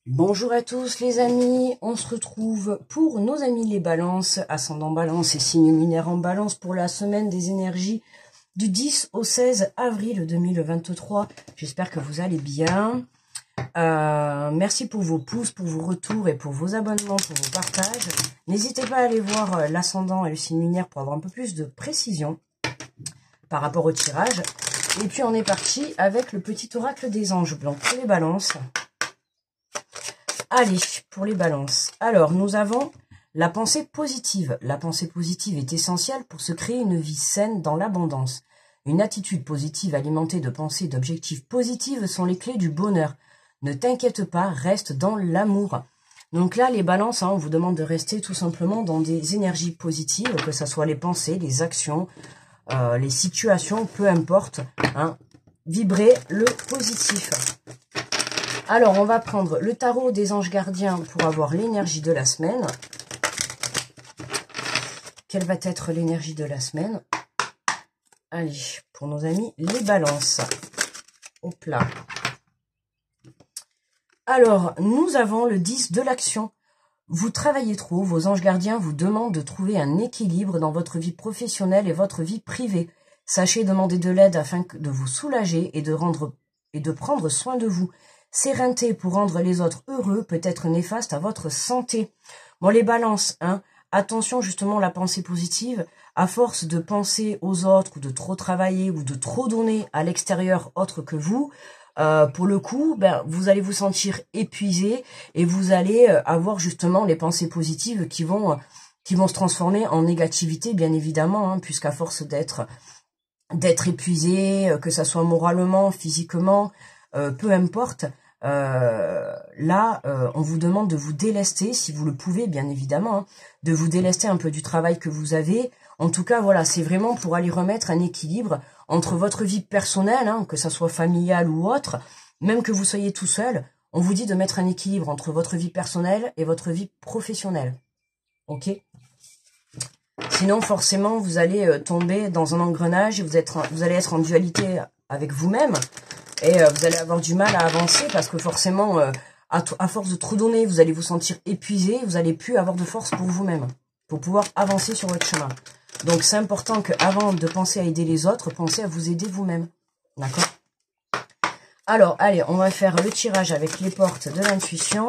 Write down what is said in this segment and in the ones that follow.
Bonjour à tous les amis, on se retrouve pour nos amis les balances, ascendant balance et signe lunaire en balance pour la semaine des énergies du 10 au 16 avril 2023. J'espère que vous allez bien. Merci pour vos pouces, pour vos retours et pour vos abonnements, pour vos partages. N'hésitez pas à aller voir l'ascendant et le signe lunaire pour avoir un peu plus de précision par rapport au tirage. Et puis on est parti avec le petit oracle des anges blancs pour les balances. Allez, pour les balances. Alors, nous avons la pensée positive. La pensée positive est essentielle pour se créer une vie saine dans l'abondance. Une attitude positive alimentée de pensées et d'objectifs positifs sont les clés du bonheur. Ne t'inquiète pas, reste dans l'amour. Donc là, les balances, on vous demande de rester tout simplement dans des énergies positives, que ce soit les pensées, les actions, les situations, peu importe. Vibrez le positif. Alors, on va prendre le tarot des anges gardiens pour avoir l'énergie de la semaine. Quelle va être l'énergie de la semaine? Allez, pour nos amis, les balances. Hop là. Alors, nous avons le 10 de l'action. Vous travaillez trop, vos anges gardiens vous demandent de trouver un équilibre dans votre vie professionnelle et votre vie privée. Sachez demander de l'aide afin de vous soulager et de prendre soin de vous. Sérénité pour rendre les autres heureux peut être néfaste à votre santé. Bon, les balances, attention justement la pensée positive. À force de penser aux autres, ou de trop travailler, ou de trop donner à l'extérieur autre que vous, pour le coup, vous allez vous sentir épuisé et vous allez avoir justement les pensées positives qui vont se transformer en négativité, bien évidemment, puisqu'à force d'être épuisé, que ça soit moralement, physiquement, peu importe, là, on vous demande de vous délester, si vous le pouvez, bien évidemment, de vous délester un peu du travail que vous avez. En tout cas, voilà, c'est vraiment pour aller remettre un équilibre entre votre vie personnelle, que ça soit familiale ou autre, même que vous soyez tout seul, on vous dit de mettre un équilibre entre votre vie personnelle et votre vie professionnelle. Ok ? Sinon, forcément, vous allez tomber dans un engrenage et vous allez être en dualité avec vous-même. Et vous allez avoir du mal à avancer parce que forcément, à force de trop donner, vous allez vous sentir épuisé. Vous n'allez plus avoir de force pour vous-même, pour pouvoir avancer sur votre chemin. Donc, c'est important qu'avant de penser à aider les autres, pensez à vous aider vous-même. D'accord? Alors, allez, on va faire le tirage avec les portes de l'intuition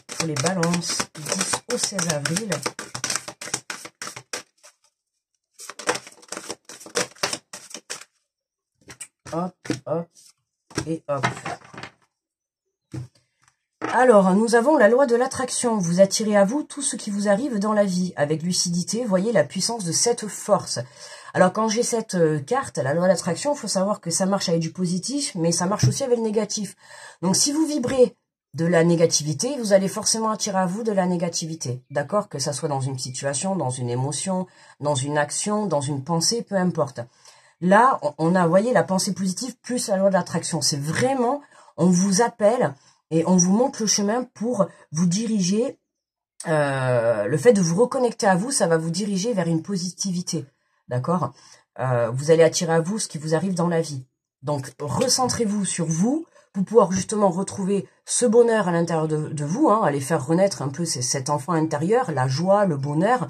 pour les balances du 10 au 16 avril. Hop, hop, et hop. Alors, nous avons la loi de l'attraction. Vous attirez à vous tout ce qui vous arrive dans la vie. Avec lucidité, voyez la puissance de cette force. Alors, quand j'ai cette carte, la loi de l'attraction, il faut savoir que ça marche avec du positif, mais ça marche aussi avec le négatif. Donc, si vous vibrez de la négativité, vous allez forcément attirer à vous de la négativité. D'accord? Que ça soit dans une situation, dans une émotion, dans une action, dans une pensée, peu importe. Là, on a, vous voyez, la pensée positive plus la loi de l'attraction. C'est vraiment, on vous appelle et on vous montre le chemin pour vous diriger. Le fait de vous reconnecter à vous, ça va vous diriger vers une positivité. D'accord? Vous allez attirer à vous ce qui vous arrive dans la vie. Donc, recentrez-vous sur vous pour pouvoir justement retrouver ce bonheur à l'intérieur de vous, aller faire renaître un peu cet enfant intérieur, la joie, le bonheur.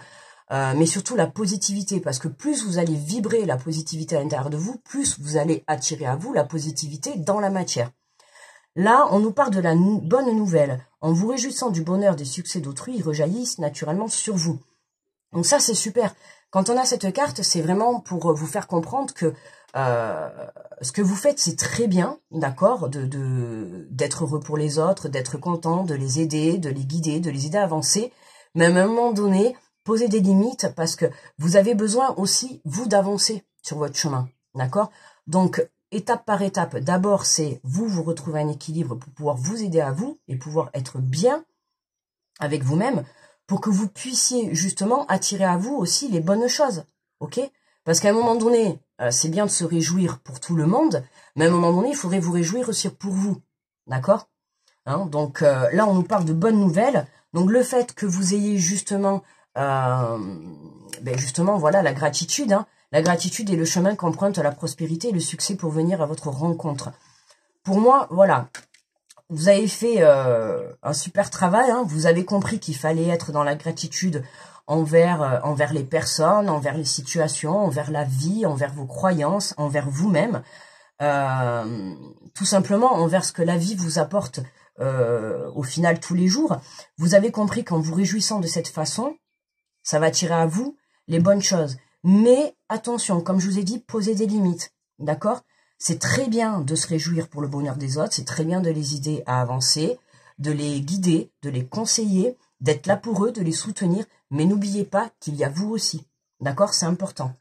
Mais surtout la positivité, parce que plus vous allez vibrer la positivité à l'intérieur de vous, plus vous allez attirer à vous la positivité dans la matière. Là, on nous parle de la bonne nouvelle. En vous réjouissant du bonheur des succès d'autrui, ils rejaillissent naturellement sur vous. Donc ça, c'est super. Quand on a cette carte, c'est vraiment pour vous faire comprendre que ce que vous faites, c'est très bien, d'accord, d'être heureux pour les autres, d'être content, de les aider, de les guider, de les aider à avancer. Mais à un moment donné, posez des limites parce que vous avez besoin aussi, vous, d'avancer sur votre chemin. D'accord? Donc, étape par étape, d'abord, c'est vous retrouver un équilibre pour pouvoir vous aider à vous et pouvoir être bien avec vous-même pour que vous puissiez justement attirer à vous aussi les bonnes choses. Ok? Parce qu'à un moment donné, c'est bien de se réjouir pour tout le monde, mais à un moment donné, il faudrait vous réjouir aussi pour vous. D'accord? Donc là, on nous parle de bonnes nouvelles. Donc, le fait que vous ayez justement... justement, voilà, la gratitude. La gratitude est le chemin qu'emprunte la prospérité et le succès pour venir à votre rencontre. Pour moi, voilà, vous avez fait un super travail, hein. Vous avez compris qu'il fallait être dans la gratitude envers les personnes, envers les situations, envers la vie, envers vos croyances, envers vous-même. Tout simplement envers ce que la vie vous apporte au final tous les jours. Vous avez compris qu'en vous réjouissant de cette façon, ça va attirer à vous les bonnes choses. Mais attention, comme je vous ai dit, posez des limites, d'accord? C'est très bien de se réjouir pour le bonheur des autres, c'est très bien de les aider à avancer, de les guider, de les conseiller, d'être là pour eux, de les soutenir, mais n'oubliez pas qu'il y a vous aussi, d'accord? C'est important.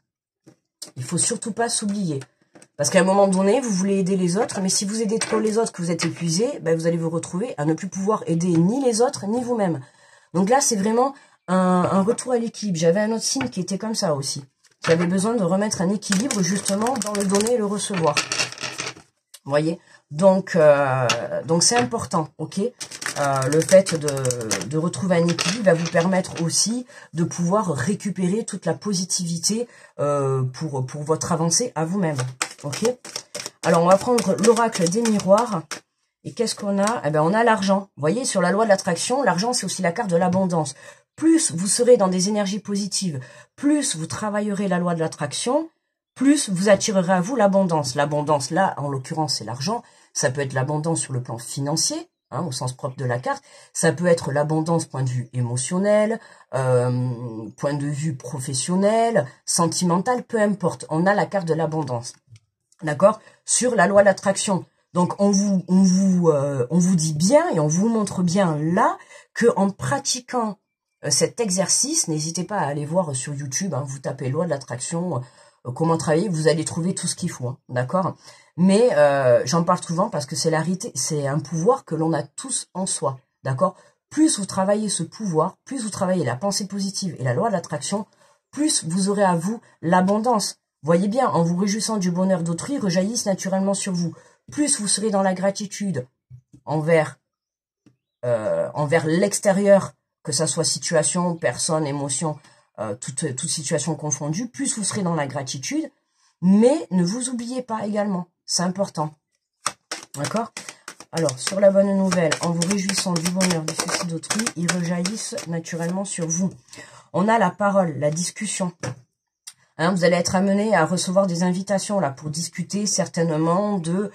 Il faut surtout pas s'oublier. Parce qu'à un moment donné, vous voulez aider les autres, mais si vous aidez trop les autres, que vous êtes épuisé, ben vous allez vous retrouver à ne plus pouvoir aider ni les autres, ni vous-même. Donc là, c'est vraiment un retour à l'équilibre. J'avais un autre signe qui était comme ça aussi, qui avait besoin de remettre un équilibre justement dans le donner et le recevoir. Vous voyez? Donc c'est important, ok? Le fait de retrouver un équilibre va vous permettre aussi de pouvoir récupérer toute la positivité pour votre avancée à vous-même. Ok. Alors, on va prendre l'oracle des miroirs. Et qu'est-ce qu'on a? Eh ben, on a l'argent. Vous voyez, sur la loi de l'attraction, l'argent, c'est aussi la carte de l'abondance. Plus vous serez dans des énergies positives, plus vous travaillerez la loi de l'attraction, plus vous attirerez à vous l'abondance. L'abondance, là, en l'occurrence, c'est l'argent. Ça peut être l'abondance sur le plan financier, hein, au sens propre de la carte. Ça peut être l'abondance point de vue émotionnel, point de vue professionnel, sentimental, peu importe. On a la carte de l'abondance. D'accord? Sur la loi de l'attraction. Donc, on vous dit bien et on vous montre bien là que en pratiquant cet exercice, n'hésitez pas à aller voir sur YouTube, hein, vous tapez loi de l'attraction, comment travailler, vous allez trouver tout ce qu'il faut, hein, d'accord? Mais j'en parle souvent parce que c'est la réalité, c'est un pouvoir que l'on a tous en soi, d'accord? Plus vous travaillez ce pouvoir, plus vous travaillez la pensée positive et la loi de l'attraction, plus vous aurez à vous l'abondance. Voyez bien, en vous réjouissant du bonheur d'autrui, rejaillissent naturellement sur vous. Plus vous serez dans la gratitude envers l'extérieur, que ça soit situation, personne, émotion, toute situation confondue, plus vous serez dans la gratitude, mais ne vous oubliez pas également, c'est important. D'accord? Alors, sur la bonne nouvelle, en vous réjouissant du bonheur du souci d'autrui, ils rejaillissent naturellement sur vous. On a la parole, la discussion. Hein, vous allez être amené à recevoir des invitations là pour discuter certainement de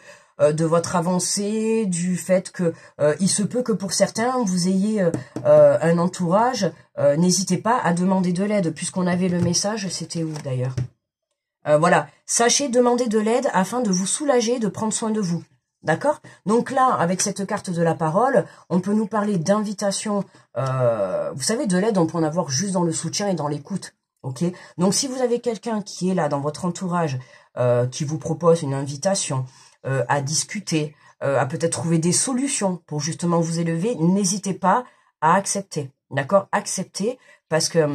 votre avancée, du fait que il se peut que pour certains vous ayez un entourage. N'hésitez pas à demander de l'aide, puisqu'on avait le message, c'était où d'ailleurs? Voilà, sachez demander de l'aide afin de vous soulager, de prendre soin de vous. D'accord? Donc là, avec cette carte de la parole, on peut nous parler d'invitation. Vous savez, de l'aide, on peut en avoir juste dans le soutien et dans l'écoute. Ok? Donc si vous avez quelqu'un qui est là dans votre entourage, qui vous propose une invitation à discuter, à peut-être trouver des solutions pour justement vous élever, n'hésitez pas à accepter. D'accord? Acceptez, parce que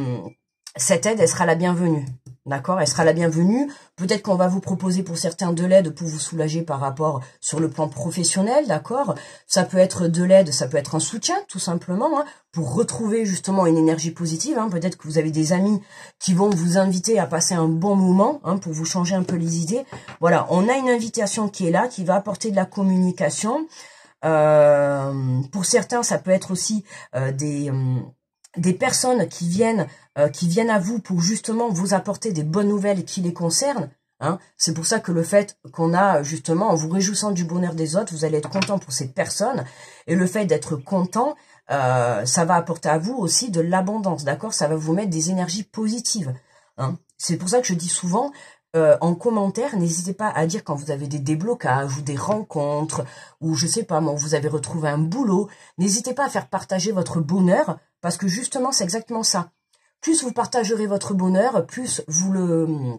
cette aide, elle sera la bienvenue. D'accord? Elle sera la bienvenue. Peut-être qu'on va vous proposer pour certains de l'aide pour vous soulager par rapport sur le plan professionnel, d'accord? Ça peut être de l'aide, ça peut être un soutien, tout simplement, hein, pour retrouver justement une énergie positive. Hein. Peut-être que vous avez des amis qui vont vous inviter à passer un bon moment, hein, pour vous changer un peu les idées. Voilà, on a une invitation qui est là, qui va apporter de la communication. Pour certains, ça peut être aussi des personnes qui viennent à vous pour justement vous apporter des bonnes nouvelles qui les concernent. Hein. C'est pour ça que le fait qu'on a justement, en vous réjouissant du bonheur des autres, vous allez être content pour ces personnes. Et le fait d'être content, ça va apporter à vous aussi de l'abondance, d'accord? Ça va vous mettre des énergies positives. Hein. C'est pour ça que je dis souvent, en commentaire, n'hésitez pas à dire quand vous avez des déblocages ou des rencontres, ou je sais pas moi, vous avez retrouvé un boulot. N'hésitez pas à faire partager votre bonheur, parce que justement, c'est exactement ça. Plus vous partagerez votre bonheur, plus le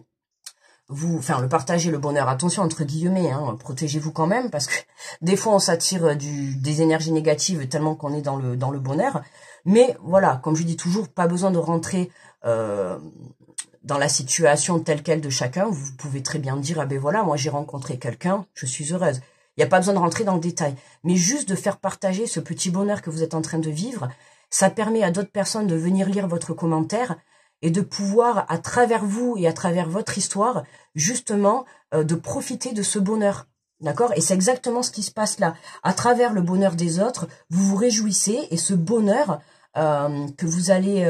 partagez, le bonheur, attention entre guillemets, hein, protégez-vous quand même, parce que des fois on s'attire des énergies négatives tellement qu'on est dans le bonheur. Mais voilà, comme je dis toujours, pas besoin de rentrer dans la situation telle quelle de chacun. Vous pouvez très bien dire, ah ben voilà, moi j'ai rencontré quelqu'un, je suis heureuse. Il n'y a pas besoin de rentrer dans le détail, mais juste de faire partager ce petit bonheur que vous êtes en train de vivre. Ça permet à d'autres personnes de venir lire votre commentaire et de pouvoir, à travers vous et à travers votre histoire, justement, de profiter de ce bonheur. D'accord? Et c'est exactement ce qui se passe là. À travers le bonheur des autres, vous vous réjouissez, et ce bonheur que vous allez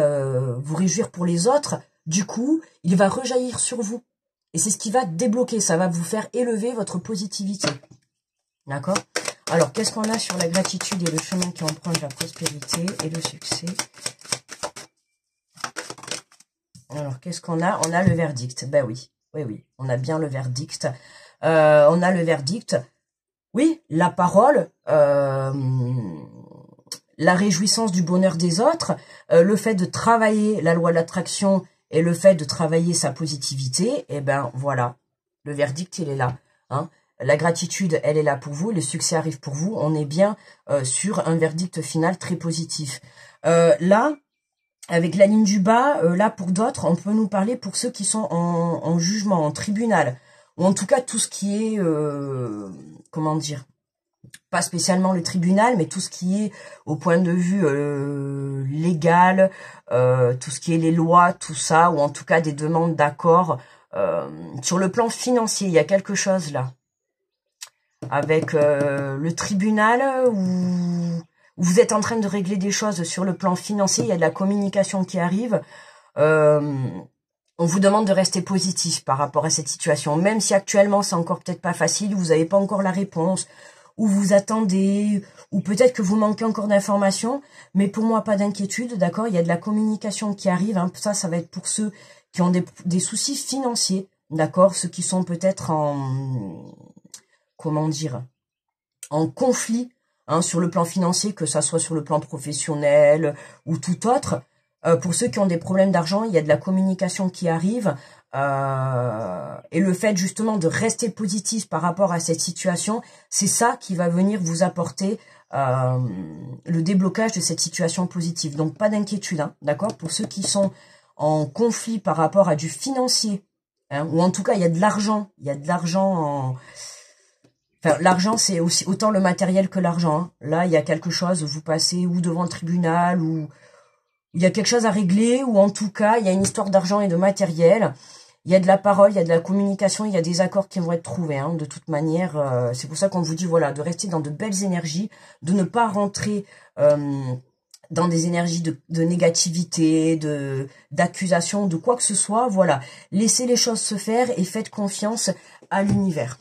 vous réjouir pour les autres, du coup, il va rejaillir sur vous. Et c'est ce qui va débloquer, ça va vous faire élever votre positivité. D'accord? Alors, qu'est-ce qu'on a sur la gratitude et le chemin qui emprunte la prospérité et le succès? Alors, qu'est-ce qu'on a? On a le verdict. Ben oui, oui, oui, on a bien le verdict. On a le verdict. Oui, la parole, la réjouissance du bonheur des autres, le fait de travailler la loi de l'attraction et le fait de travailler sa positivité, et ben voilà, le verdict, il est là. Hein. La gratitude, elle est là pour vous, le succès arrive pour vous, on est bien sur un verdict final très positif. Là, avec la ligne du bas, là pour d'autres, on peut nous parler pour ceux qui sont en jugement, en tribunal, ou en tout cas tout ce qui est, comment dire, pas spécialement le tribunal, mais tout ce qui est au point de vue légal, tout ce qui est les lois, tout ça, ou en tout cas des demandes d'accord. Sur le plan financier, il y a quelque chose là. Avec le tribunal où vous êtes en train de régler des choses sur le plan financier, il y a de la communication qui arrive. On vous demande de rester positif par rapport à cette situation, même si actuellement c'est encore peut-être pas facile, vous n'avez pas encore la réponse, ou vous attendez, ou peut-être que vous manquez encore d'informations, mais pour moi pas d'inquiétude, d'accord, il y a de la communication qui arrive, hein. Ça va être pour ceux qui ont des soucis financiers, d'accord, ceux qui sont peut-être en, comment dire, en conflit, hein, sur le plan financier, que ça soit sur le plan professionnel ou tout autre. Pour ceux qui ont des problèmes d'argent, il y a de la communication qui arrive, et le fait justement de rester positif par rapport à cette situation, c'est ça qui va venir vous apporter le déblocage de cette situation positive. Donc pas d'inquiétude, hein, d'accord? Pour ceux qui sont en conflit par rapport à du financier, hein, ou en tout cas il y a de l'argent, Enfin, l'argent, c'est aussi autant le matériel que l'argent. Hein. Là, il y a quelque chose, vous passez ou devant le tribunal, ou il y a quelque chose à régler, ou en tout cas, il y a une histoire d'argent et de matériel. Il y a de la parole, il y a de la communication, il y a des accords qui vont être trouvés. Hein. De toute manière, c'est pour ça qu'on vous dit, voilà, de rester dans de belles énergies, de ne pas rentrer dans des énergies de négativité, d'accusation, de quoi que ce soit. Voilà, laissez les choses se faire et faites confiance à l'univers.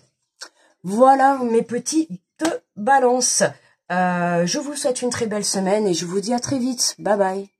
Voilà mes petites balances. Je vous souhaite une très belle semaine et je vous dis à très vite. Bye bye.